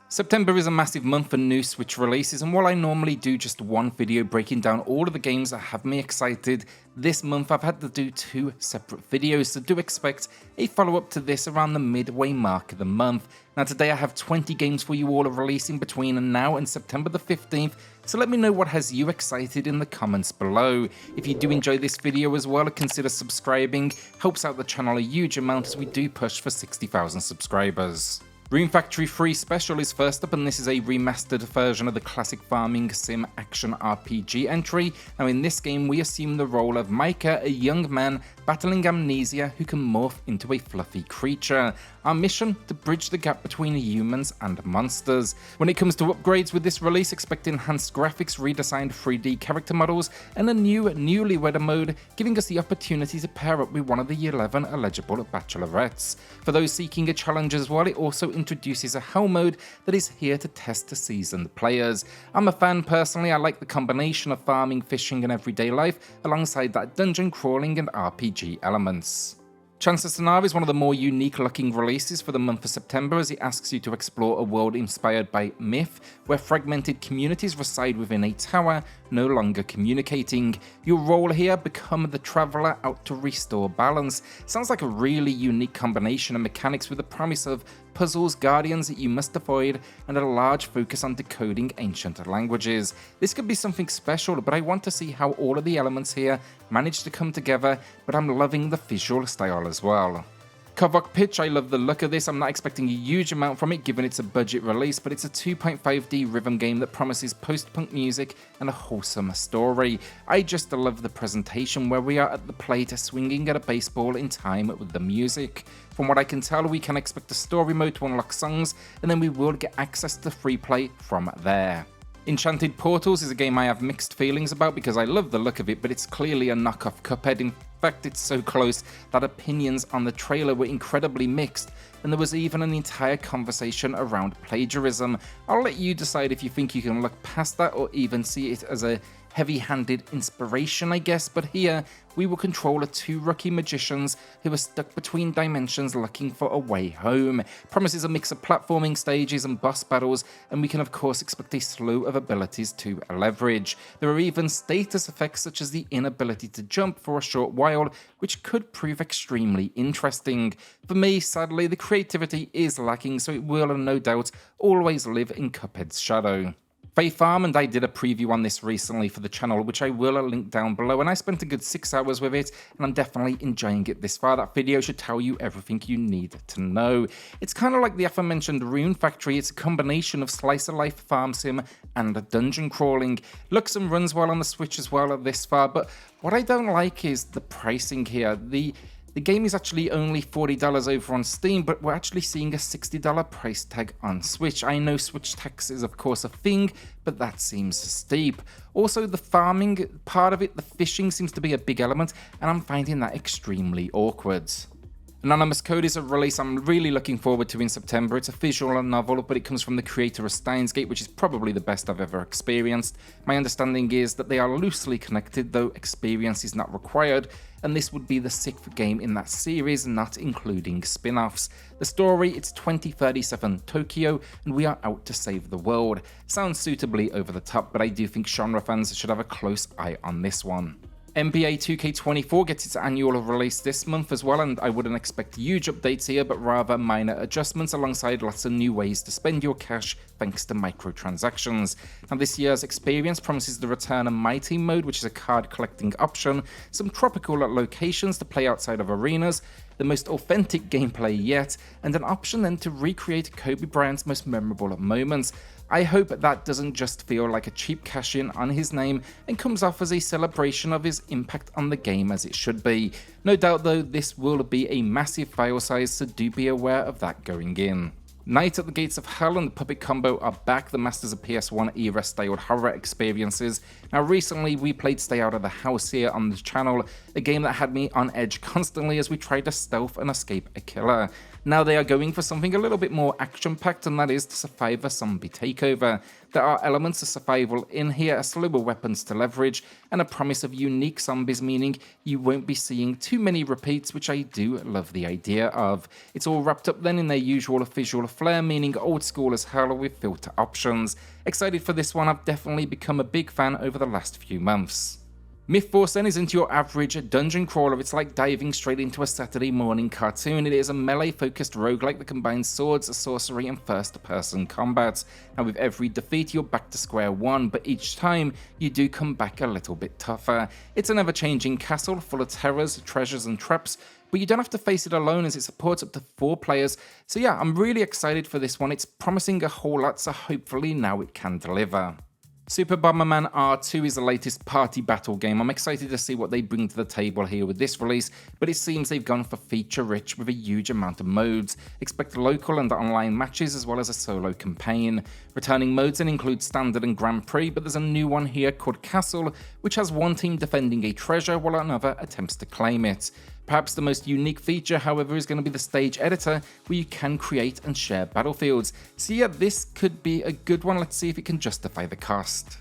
September is a massive month for new Switch releases, and while I normally do just one video breaking down all of the games that have me excited, this month I've had to do two separate videos, so do expect a follow-up to this around the midway mark of the month. Now today I have 20 games for you all releasing between now and September the 15th, so let me know what has you excited in the comments below. If you do enjoy this video as well, consider subscribing, helps out the channel a huge amount as we do push for 60,000 subscribers. Rune Factory 3 Special is first up, and this is a remastered version of the classic farming sim action RPG entry. Now in this game we assume the role of Micah, a young man battling amnesia who can morph into a fluffy creature. Our mission? To bridge the gap between humans and monsters. When it comes to upgrades with this release, expect enhanced graphics, redesigned 3D character models, and a new newlywed mode, giving us the opportunity to pair up with one of the 11 eligible bachelorettes. For those seeking a challenge as well, it also introduces a hell mode that is here to test seasoned players. I'm a fan personally. I like the combination of farming, fishing, and everyday life, alongside that dungeon crawling and RPG elements. Chants of Sennaar is one of the more unique looking releases for the month of September, as it asks you to explore a world inspired by myth, where fragmented communities reside within a tower, no longer communicating. Your role here, become the traveller out to restore balance. Sounds like a really unique combination of mechanics with the promise of puzzles, guardians that you must avoid, and a large focus on decoding ancient languages. This could be something special, but I want to see how all of the elements here manage to come together, but I'm loving the visual style as well. Kovox Pitch, I love the look of this. I'm not expecting a huge amount from it given it's a budget release, but it's a 2.5D rhythm game that promises post-punk music and a wholesome story. I just love the presentation where we are at the plate swinging at a baseball in time with the music. From what I can tell, we can expect a story mode to unlock songs, and then we will get access to free play from there. Enchanted Portals is a game I have mixed feelings about because I love the look of it, but it's clearly a knockoff Cuphead. In fact, it's so close that opinions on the trailer were incredibly mixed, and there was even an entire conversation around plagiarism. I'll let you decide if you think you can look past that or even see it as a heavy-handed inspiration, I guess, but here we will control two rookie magicians who are stuck between dimensions looking for a way home. Promises a mix of platforming stages and boss battles, and we can of course expect a slew of abilities to leverage. There are even status effects such as the inability to jump for a short while, which could prove extremely interesting. For me, sadly, the creativity is lacking, so it will no doubt always live in Cuphead's shadow. FAE Farm and I did a preview on this recently for the channel, which I will link down below, and I spent a good 6 hours with it, and I'm definitely enjoying it this far. That video should tell you everything you need to know. It's kind of like the aforementioned Rune Factory. It's a combination of slice-of-life farm sim and dungeon crawling. Looks and runs well on the Switch as well this far, but what I don't like is the pricing here. The game is actually only $40 over on Steam, but we're actually seeing a $60 price tag on Switch. I know Switch tax is of course a thing, but that seems steep. Also, the farming part of it, the fishing seems to be a big element, and I'm finding that extremely awkward. Anonymous Code is a release I'm really looking forward to in September. It's a visual novel, but it comes from the creator of Steins Gate, which is probably the best I've ever experienced. My understanding is that they are loosely connected, though experience is not required, and this would be the 6th game in that series, not including spin-offs. The story, it's 2037 Tokyo, and we are out to save the world. Sounds suitably over the top, but I do think genre fans should have a close eye on this one. NBA 2K24 gets its annual release this month as well, and I wouldn't expect huge updates here, but rather minor adjustments alongside lots of new ways to spend your cash thanks to microtransactions. Now this year's experience promises the return of My Team mode, which is a card collecting option, some tropical locations to play outside of arenas, the most authentic gameplay yet, and an option then to recreate Kobe Bryant's most memorable moments. I hope that doesn't just feel like a cheap cash-in on his name and comes off as a celebration of his impact on the game as it should be. No doubt though, this will be a massive file size, so do be aware of that going in. Night at the Gates of Hell and the Puppet Combo are back, the masters of PS1 era styled horror experiences. Now recently we played Stay Out of the House here on the channel, a game that had me on edge constantly as we tried to stealth and escape a killer. Now they are going for something a little bit more action-packed, and that is to survive a zombie takeover. There are elements of survival in here, slower weapons to leverage, and a promise of unique zombies, meaning you won't be seeing too many repeats, which I do love the idea of. It's all wrapped up then in their usual visual flair, meaning old school as hell with filter options. Excited for this one, I've definitely become a big fan over the last few months. Mythforce then isn't your average dungeon crawler. It's like diving straight into a Saturday morning cartoon. It is a melee-focused roguelike that combines swords, sorcery, and first-person combat. Now with every defeat, you're back to square one, but each time, you do come back a little bit tougher. It's an ever-changing castle full of terrors, treasures, and traps, but you don't have to face it alone as it supports up to 4 players. So yeah, I'm really excited for this one. It's promising a whole lot, so hopefully now it can deliver. Super Bomberman R2 is the latest party battle game. I'm excited to see what they bring to the table here with this release, but it seems they've gone for feature-rich with a huge amount of modes. Expect local and online matches as well as a solo campaign. Returning modes then include Standard and Grand Prix, but there's a new one here called Castle, which has one team defending a treasure while another attempts to claim it. Perhaps the most unique feature, however, is going to be the stage editor, where you can create and share battlefields. So yeah, this could be a good one. Let's see if it can justify the cost.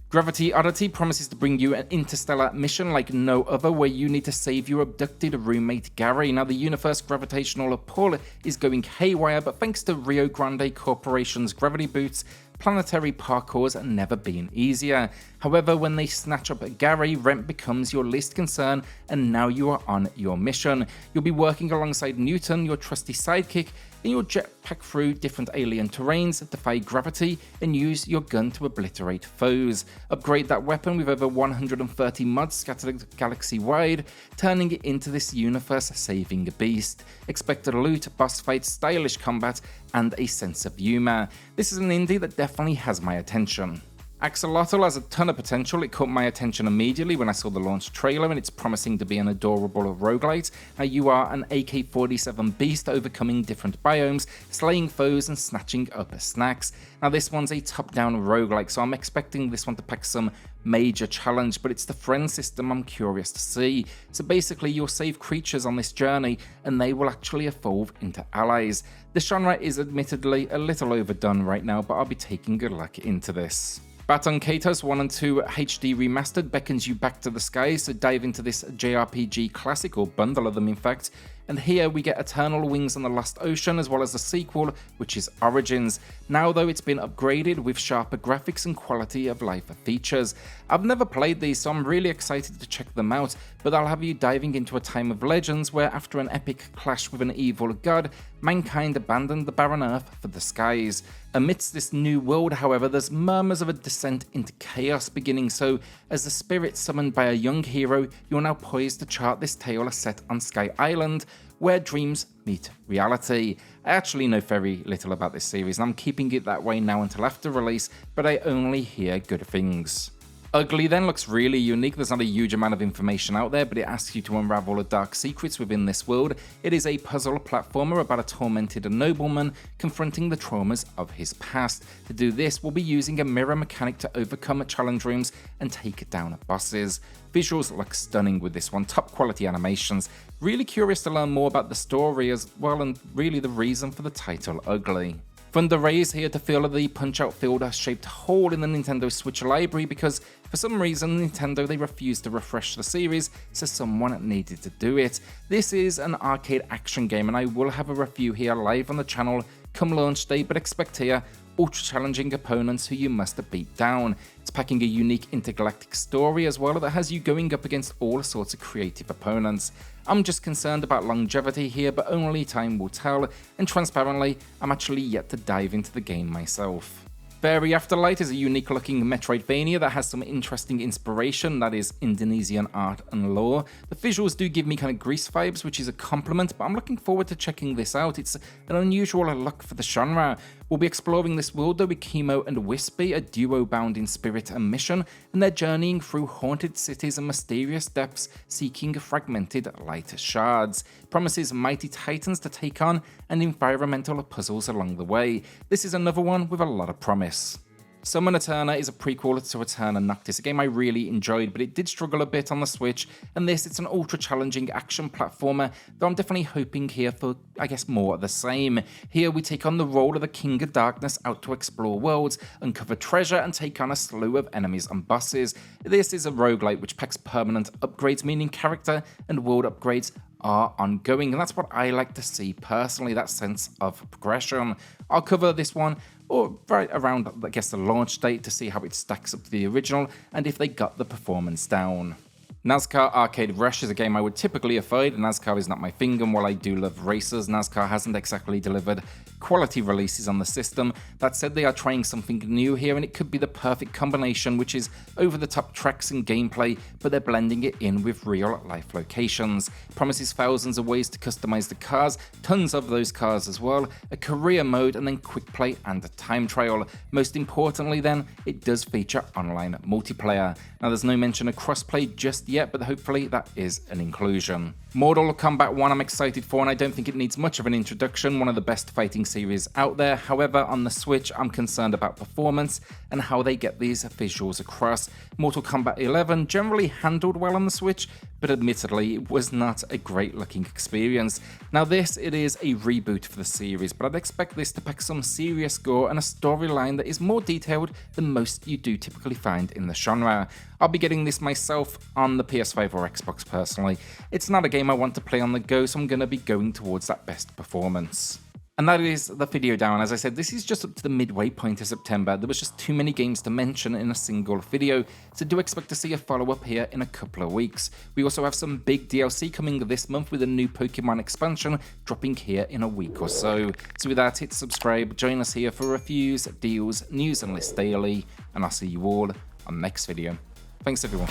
Gravity Oddity promises to bring you an interstellar mission like no other, where you need to save your abducted roommate Gary. Now the universe gravitational pull is going haywire, but thanks to Rio Grande Corporation's gravity boots, planetary parkour's never been easier. However, when they snatch up Gary, rent becomes your least concern, and now you are on your mission. You'll be working alongside Newton, your trusty sidekick, in your jetpack through different alien terrains, defy gravity, and use your gun to obliterate foes. Upgrade that weapon with over 130 mods scattered galaxy-wide, turning it into this universe-saving beast. Expected loot, boss fights, stylish combat, and a sense of humor. This is an indie that definitely has my attention. AK-Xolotl has a ton of potential. It caught my attention immediately when I saw the launch trailer, and it's promising to be an adorable roguelite. Now you are an AK-47 beast overcoming different biomes, slaying foes and snatching up snacks. Now this one's a top-down roguelike, so I'm expecting this one to pack some major challenge, but it's the friend system I'm curious to see. So basically you'll save creatures on this journey and they will actually evolve into allies. The genre is admittedly a little overdone right now, but I'll be taking a look into this. Baten Kaitos 1 and 2 HD Remastered beckons you back to the skies, so dive into this JRPG classic, or bundle of them in fact, and here we get Eternal Wings on the Lost Ocean as well as the sequel, which is Origins. Now though, it's been upgraded with sharper graphics and quality of life features. I've never played these, so I'm really excited to check them out, but I'll have you diving into a time of legends where after an epic clash with an evil god, mankind abandoned the barren earth for the skies. Amidst this new world, however, there's murmurs of a descent into chaos beginning, so as the spirit summoned by a young hero, you're now poised to chart this tale set on Sky Island, where dreams meet reality. I actually know very little about this series, and I'm keeping it that way now until after release, but I only hear good things. Ugly then looks really unique. There's not a huge amount of information out there, but it asks you to unravel the dark secrets within this world. It is a puzzle platformer about a tormented nobleman confronting the traumas of his past. To do this, we'll be using a mirror mechanic to overcome challenge rooms and take down bosses. Visuals look stunning with this one, top quality animations. Really curious to learn more about the story as well, and really the reason for the title Ugly. Thunder Ray is here to fill the Punch-Out field-shaped hole in the Nintendo Switch library because for some reason Nintendo they refused to refresh the series, so someone needed to do it. This is an arcade action game, and I will have a review here live on the channel come launch day, but expect here ultra challenging opponents who you must beat down. It's packing a unique intergalactic story as well that has you going up against all sorts of creative opponents. I'm just concerned about longevity here, but only time will tell, and transparently, I'm actually yet to dive into the game myself. Faerie Afterlight is a unique looking Metroidvania that has some interesting inspiration, that is Indonesian art and lore. The visuals do give me kind of Greece vibes, which is a compliment, but I'm looking forward to checking this out. It's an unusual look for the genre. We'll be exploring this world though with Chemo and Wispy, a duo bound in spirit and mission, and they're journeying through haunted cities and mysterious depths, seeking fragmented light shards. Promises mighty titans to take on and environmental puzzles along the way. This is another one with a lot of promise. Summum Aeterna is a prequel to Aeterna Noctis, a game I really enjoyed, but it did struggle a bit on the Switch, and it's an ultra-challenging action platformer, though I'm definitely hoping here for, I guess, more of the same. Here we take on the role of the King of Darkness out to explore worlds, uncover treasure, and take on a slew of enemies and bosses. This is a roguelite which packs permanent upgrades, meaning character and world upgrades are ongoing, and that's what I like to see personally, that sense of progression. I'll cover this one or right around, I guess, the launch date to see how it stacks up to the original and if they got the performance down. Nascar Arcade Rush is a game I would typically avoid. Nascar is not my thing, and while I do love racers, Nascar hasn't exactly delivered quality releases on the system. That said, they are trying something new here, and it could be the perfect combination, which is over-the-top tracks and gameplay, but they're blending it in with real-life locations. It promises thousands of ways to customize the cars, tons of those cars as well, a career mode, and then quick play and a time trial. Most importantly then, it does feature online multiplayer. Now there's no mention of crossplay just yet, but hopefully that is an inclusion. Mortal Kombat 1 I'm excited for, and I don't think it needs much of an introduction, one of the best fighting series out there. However, on the Switch I'm concerned about performance and how they get these visuals across. Mortal Kombat 11 generally handled well on the Switch, but admittedly it was not a great looking experience. Now it is a reboot for the series, but I'd expect this to pack some serious gore and a storyline that is more detailed than most you do typically find in the genre. I'll be getting this myself on the PS5 or Xbox personally. It's not a game I want to play on the go, so I'm going to be going towards that best performance. And that is the video down. As I said, this is just up to the midway point of September. There was just too many games to mention in a single video, so do expect to see a follow-up here in a couple of weeks. We also have some big DLC coming this month with a new Pokemon expansion dropping here in a week or so. So with that, hit subscribe, join us here for reviews, deals, news and lists daily, and I'll see you all on the next video. Thanks everyone.